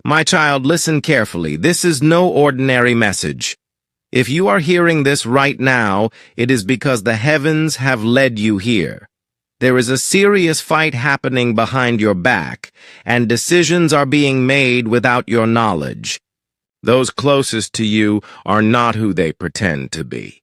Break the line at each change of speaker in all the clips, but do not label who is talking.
My child, listen carefully. This is no ordinary message. If you are hearing this right now, it is because the heavens have led you here. There is a serious fight happening behind your back, and decisions are being made without your knowledge. Those closest to you are not who they pretend to be.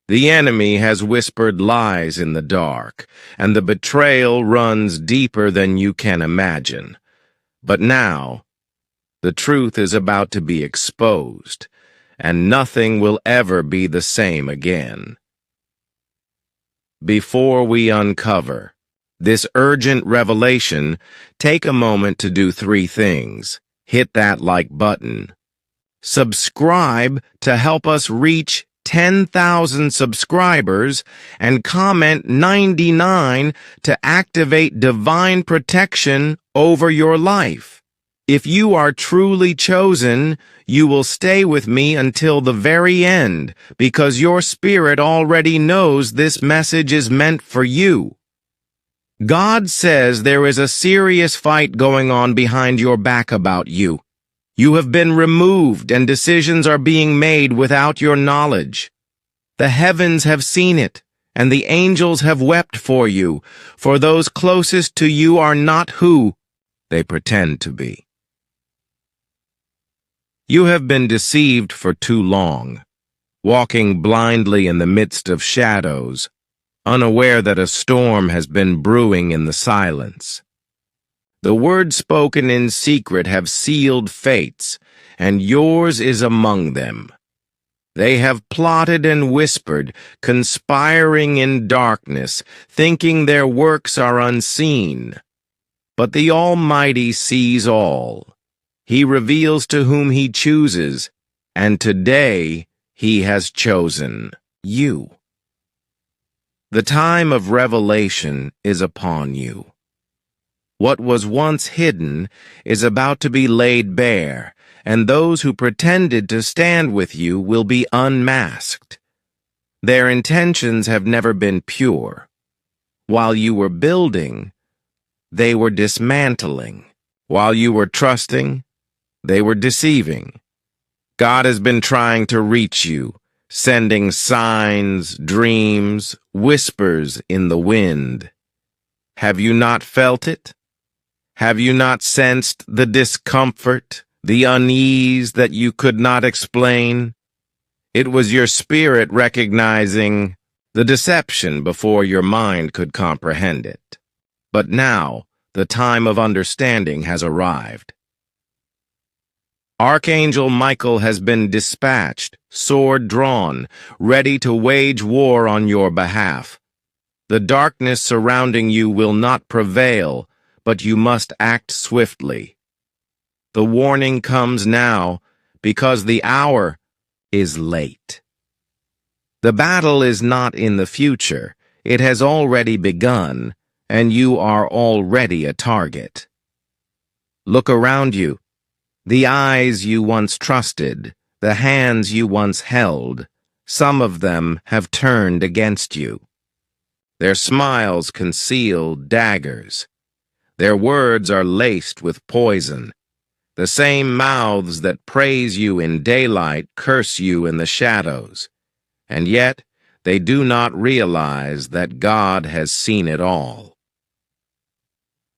The enemy has whispered lies in the dark, and the betrayal runs deeper than you can imagine. But now, the truth is about to be exposed, and nothing will ever be the same again. Before we uncover this urgent revelation, take a moment to do 3 things. Hit that like button. Subscribe to help us reach 10,000 subscribers, and comment 99 to activate divine protection over your life. If you are truly chosen, you will stay with me until the very end, because your spirit already knows this message is meant for you. God says there is a serious fight going on behind your back about you. You have been removed, and decisions are being made without your knowledge. The heavens have seen it, and the angels have wept for you, for those closest to you are not who they pretend to be. You have been deceived for too long, walking blindly in the midst of shadows, unaware that a storm has been brewing in the silence. The words spoken in secret have sealed fates, and yours is among them. They have plotted and whispered, conspiring in darkness, thinking their works are unseen. But the Almighty sees all. He reveals to whom He chooses, and today He has chosen you. The time of revelation is upon you. What was once hidden is about to be laid bare, and those who pretended to stand with you will be unmasked. Their intentions have never been pure. While you were building, they were dismantling. While you were trusting, they were deceiving. God has been trying to reach you, sending signs, dreams, whispers in the wind. Have you not felt it? Have you not sensed the discomfort, the unease that you could not explain? It was your spirit recognizing the deception before your mind could comprehend it. But now, the time of understanding has arrived. Archangel Michael has been dispatched, sword drawn, ready to wage war on your behalf. The darkness surrounding you will not prevail, but you must act swiftly. The warning comes now, because the hour is late. The battle is not in the future. It has already begun, and you are already a target. Look around you. The eyes you once trusted, the hands you once held, some of them have turned against you. Their smiles conceal daggers. Their words are laced with poison. The same mouths that praise you in daylight curse you in the shadows. And yet, they do not realize that God has seen it all.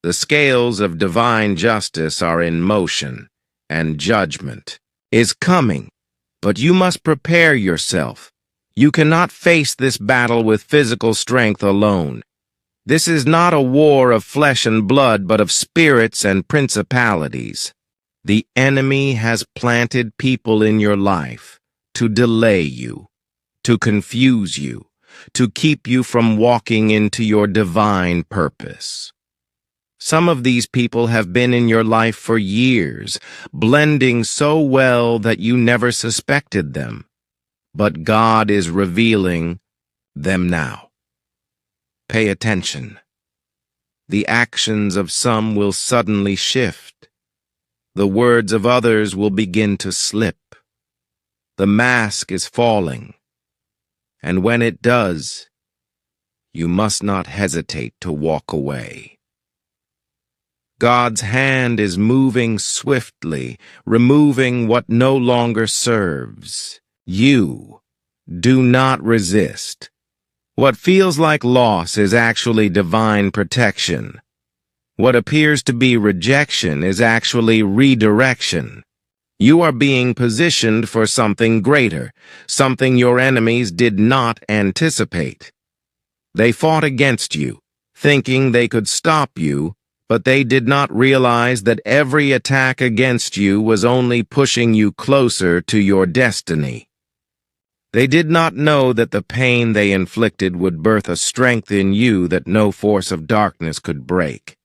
The scales of divine justice are in motion, and judgment is coming. But you must prepare yourself. You cannot face this battle with physical strength alone. This is not a war of flesh and blood, but of spirits and principalities. The enemy has planted people in your life to delay you, to confuse you, to keep you from walking into your divine purpose. Some of these people have been in your life for years, blending so well that you never suspected them. But God is revealing them now. Pay attention. The actions of some will suddenly shift. The words of others will begin to slip. The mask is falling. And when it does, you must not hesitate to walk away. God's hand is moving swiftly, removing what no longer serves. You do not resist. What feels like loss is actually divine protection. What appears to be rejection is actually redirection. You are being positioned for something greater, something your enemies did not anticipate. They fought against you, thinking they could stop you, but they did not realize that every attack against you was only pushing you closer to your destiny. They did not know that the pain they inflicted would birth a strength in you that no force of darkness could break.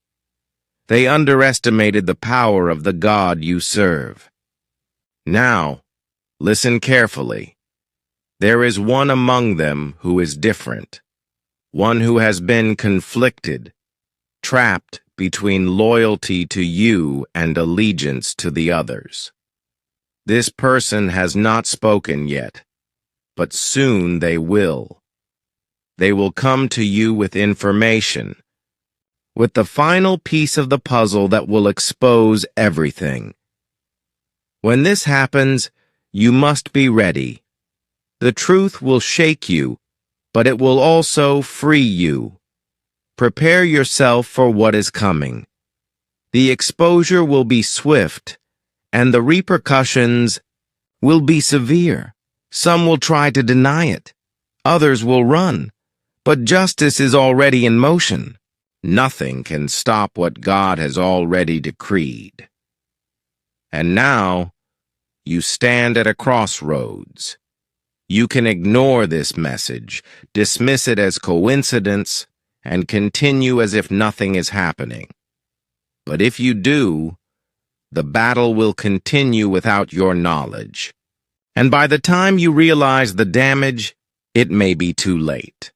They underestimated the power of the God you serve. Now, listen carefully. There is one among them who is different, one who has been conflicted, trapped between loyalty to you and allegiance to the others. This person has not spoken yet, but soon they will. They will come to you with information, with the final piece of the puzzle that will expose everything. When this happens, you must be ready. The truth will shake you, but it will also free you. Prepare yourself for what is coming. The exposure will be swift, and the repercussions will be severe. Some will try to deny it. Others will run. But justice is already in motion. Nothing can stop what God has already decreed. And now, you stand at a crossroads. You can ignore this message, dismiss it as coincidence, and continue as if nothing is happening. But if you do, the battle will continue without your knowledge. And by the time you realize the damage, it may be too late.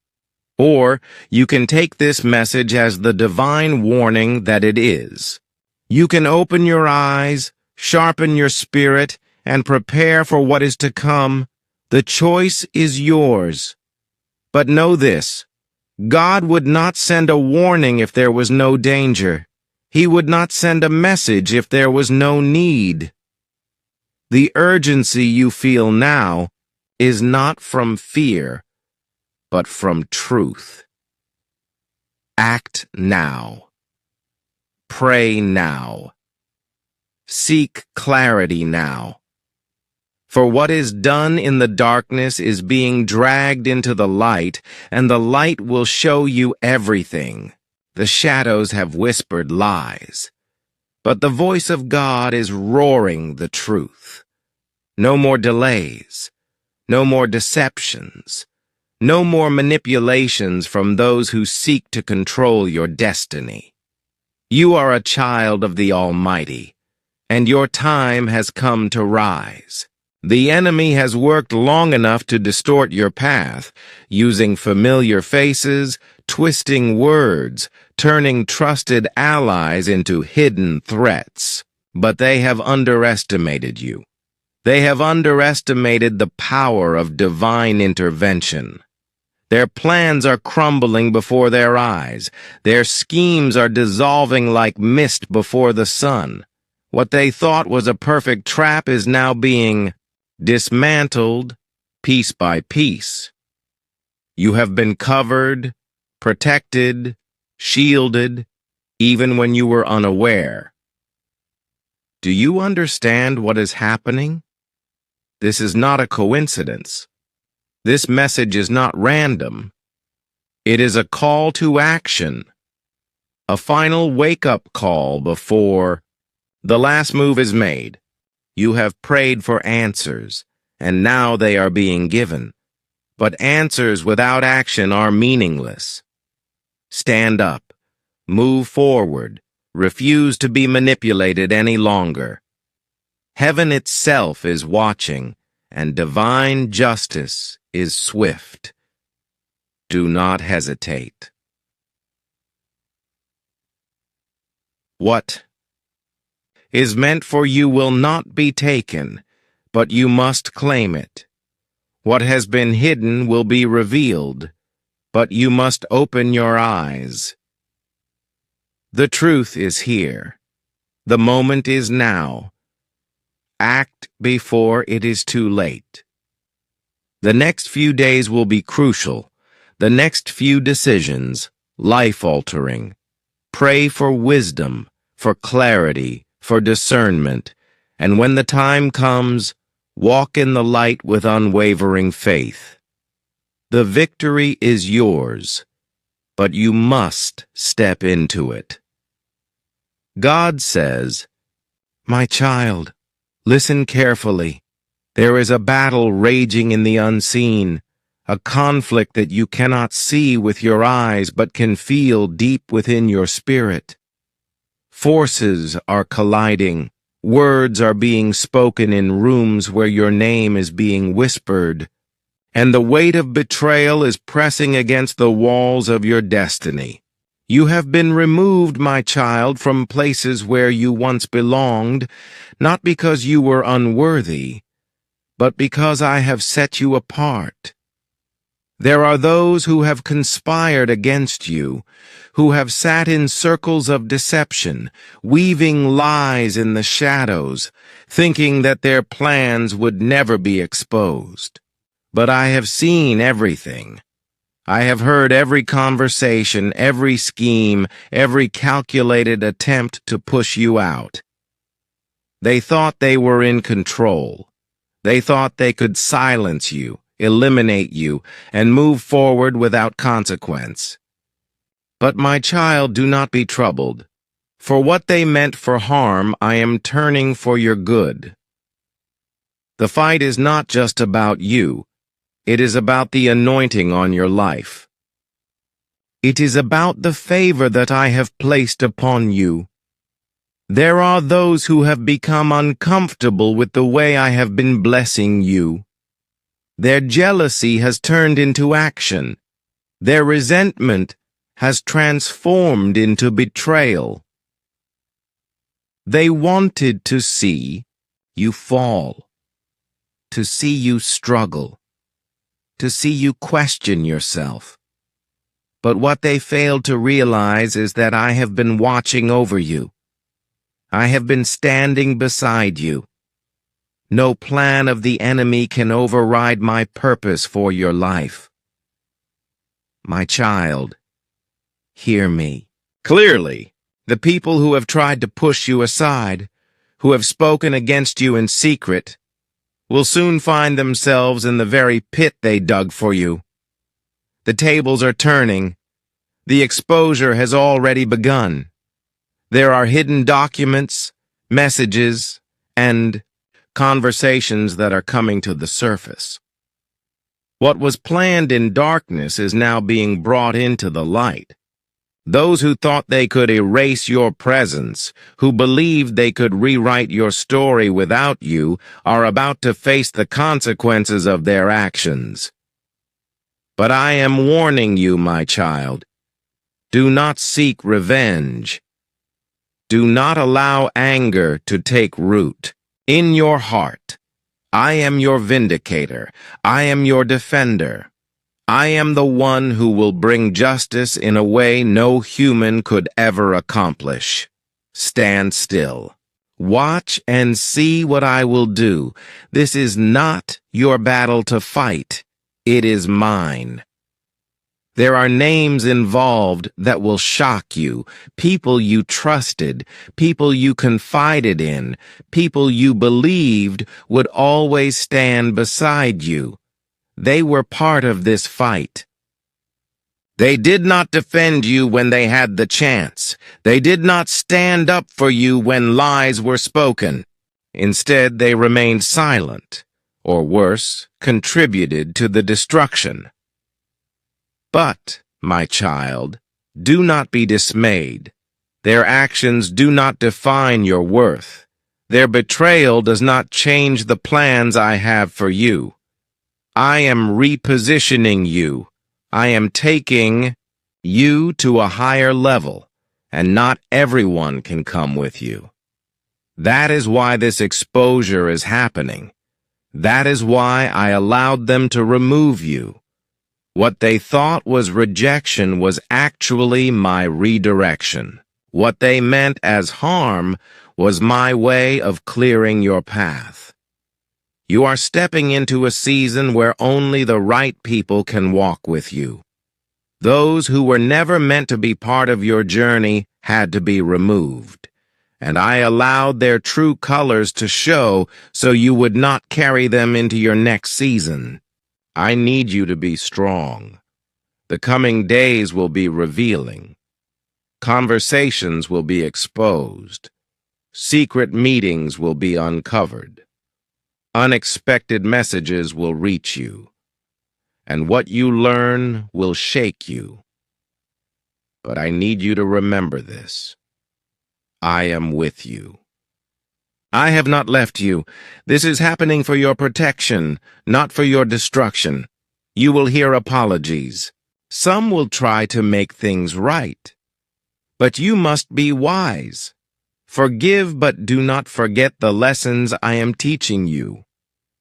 Or you can take this message as the divine warning that it is. You can open your eyes, sharpen your spirit, and prepare for what is to come. The choice is yours. But know this, God would not send a warning if there was no danger. He would not send a message if there was no need. The urgency you feel now is not from fear, but from truth. Act now. Pray now. Seek clarity now. For what is done in the darkness is being dragged into the light, and the light will show you everything. The shadows have whispered lies, but the voice of God is roaring the truth. No more delays, no more deceptions, no more manipulations from those who seek to control your destiny. You are a child of the Almighty, and your time has come to rise. The enemy has worked long enough to distort your path, using familiar faces, twisting words, turning trusted allies into hidden threats. But they have underestimated you. They have underestimated the power of divine intervention. Their plans are crumbling before their eyes. Their schemes are dissolving like mist before the sun. What they thought was a perfect trap is now being dismantled piece by piece. You have been covered, protected, shielded, even when you were unaware. Do you understand what is happening? This is not a coincidence. This message is not random. It is a call to action, a final wake-up call before the last move is made. You have prayed for answers, and now they are being given. But answers without action are meaningless. Stand up, move forward, refuse to be manipulated any longer. Heaven itself is watching, and divine justice is swift. Do not hesitate. What is meant for you will not be taken, but you must claim it. What has been hidden will be revealed, but you must open your eyes. The truth is here. The moment is now. Act before it is too late. The next few days will be crucial. The next few decisions, life-altering. Pray for wisdom, for clarity, for discernment, and when the time comes, walk in the light with unwavering faith. The victory is yours, but you must step into it. God says, "My child, listen carefully. There is a battle raging in the unseen, a conflict that you cannot see with your eyes but can feel deep within your spirit. Forces are colliding. Words are being spoken in rooms where your name is being whispered, and the weight of betrayal is pressing against the walls of your destiny. You have been removed, my child, from places where you once belonged, not because you were unworthy, but because I have set you apart. There are those who have conspired against you, who have sat in circles of deception, weaving lies in the shadows, thinking that their plans would never be exposed. But I have seen everything. I have heard every conversation, every scheme, every calculated attempt to push you out. They thought they were in control. They thought they could silence you, eliminate you, and move forward without consequence. But my child, do not be troubled. For what they meant for harm, I am turning for your good. The fight is not just about you. It is about the anointing on your life. It is about the favor that I have placed upon you. There are those who have become uncomfortable with the way I have been blessing you. Their jealousy has turned into action. Their resentment has transformed into betrayal. They wanted to see you fall, to see you struggle, to see you question yourself. But what they failed to realize is that I have been watching over you. I have been standing beside you. No plan of the enemy can override my purpose for your life. My child, hear me. Clearly, the people who have tried to push you aside, who have spoken against you in secret, will soon find themselves in the very pit they dug for you. The tables are turning. The exposure has already begun. There are hidden documents, messages, and conversations that are coming to the surface. What was planned in darkness is now being brought into the light. Those who thought they could erase your presence, who believed they could rewrite your story without you, are about to face the consequences of their actions. But I am warning you, my child. Do not seek revenge. Do not allow anger to take root in your heart. I am your vindicator. I am your defender. I am the one who will bring justice in a way no human could ever accomplish. Stand still. Watch and see what I will do. This is not your battle to fight. It is mine. There are names involved that will shock you, people you trusted, people you confided in, people you believed would always stand beside you. They were part of this fight. They did not defend you when they had the chance. They did not stand up for you when lies were spoken. Instead, they remained silent, or worse, contributed to the destruction. But, my child, do not be dismayed. Their actions do not define your worth. Their betrayal does not change the plans I have for you. I am repositioning you. I am taking you to a higher level, and not everyone can come with you. That is why this exposure is happening. That is why I allowed them to remove you. What they thought was rejection was actually my redirection. What they meant as harm was my way of clearing your path. You are stepping into a season where only the right people can walk with you. Those who were never meant to be part of your journey had to be removed, and I allowed their true colors to show so you would not carry them into your next season. I need you to be strong. The coming days will be revealing. Conversations will be exposed. Secret meetings will be uncovered. Unexpected messages will reach you. And what you learn will shake you. But I need you to remember this. I am with you. I have not left you. This is happening for your protection, not for your destruction. You will hear apologies. Some will try to make things right. But you must be wise. Forgive, but do not forget the lessons I am teaching you.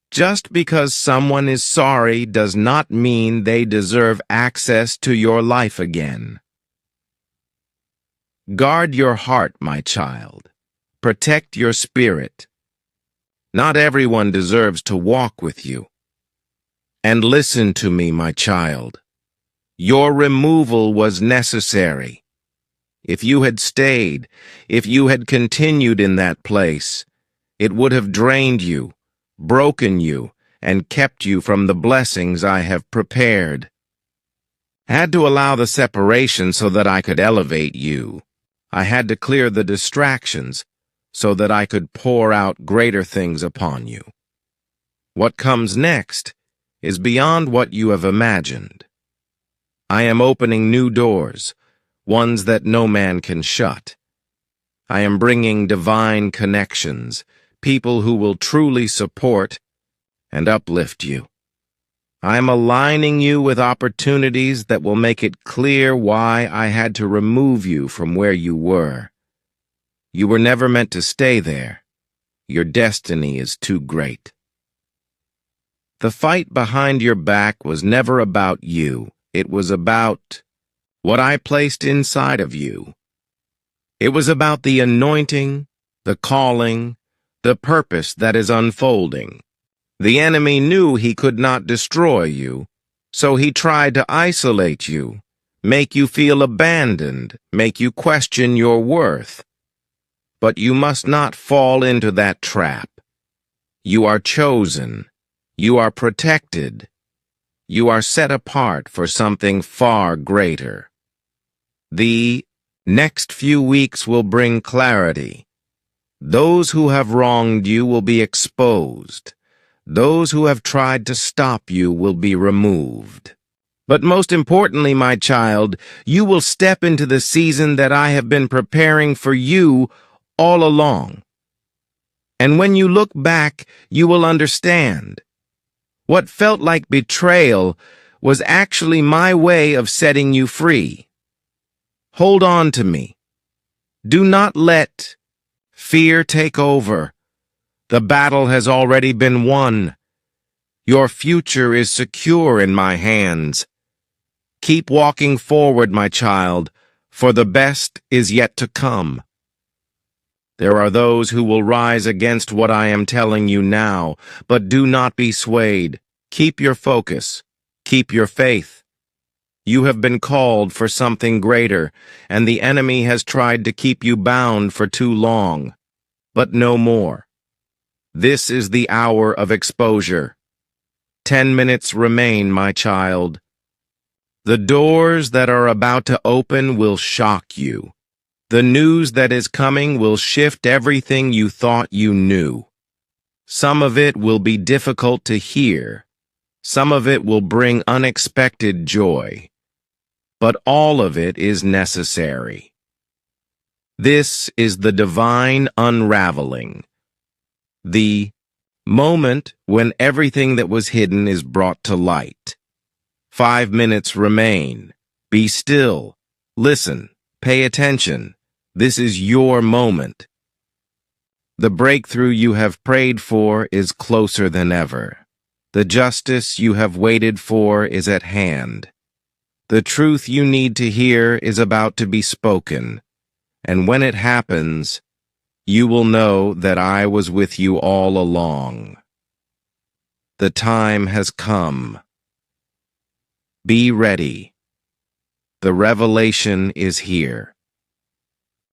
Just because someone is sorry does not mean they deserve access to your life again. Guard your heart, my child. Protect your spirit. Not everyone deserves to walk with you. And listen to me, my child. Your removal was necessary. If you had stayed, if you had continued in that place, it would have drained you, broken you, and kept you from the blessings I have prepared. I had to allow the separation so that I could elevate you. I had to clear the distractions so that I could pour out greater things upon you. What comes next is beyond what you have imagined. I am opening new doors, ones that no man can shut. I am bringing divine connections, people who will truly support and uplift you. I am aligning you with opportunities that will make it clear why I had to remove you from where you were. You were never meant to stay there. Your destiny is too great. The fight behind your back was never about you. It was about what I placed inside of you. It was about the anointing, the calling, the purpose that is unfolding. The enemy knew he could not destroy you, so he tried to isolate you, make you feel abandoned, make you question your worth. But you must not fall into that trap. You are chosen. You are protected. You are set apart for something far greater. The next few weeks will bring clarity. Those who have wronged you will be exposed. Those who have tried to stop you will be removed. But most importantly, my child, you will step into the season that I have been preparing for you all along. And when you look back, you will understand. What felt like betrayal was actually my way of setting you free. Hold on to me. Do not let fear take over. The battle has already been won. Your future is secure in my hands. Keep walking forward, my child, for the best is yet to come. There are those who will rise against what I am telling you now, but do not be swayed. Keep your focus. Keep your faith. You have been called for something greater, and the enemy has tried to keep you bound for too long. But no more. This is the hour of exposure. 10 minutes remain, my child. The doors that are about to open will shock you. The news that is coming will shift everything you thought you knew. Some of it will be difficult to hear. Some of it will bring unexpected joy. But all of it is necessary. This is the divine unraveling. The moment when everything that was hidden is brought to light. 5 minutes remain. Be still. Listen. Pay attention. This is your moment. The breakthrough you have prayed for is closer than ever. The justice you have waited for is at hand. The truth you need to hear is about to be spoken. And when it happens, you will know that I was with you all along. The time has come. Be ready. The revelation is here.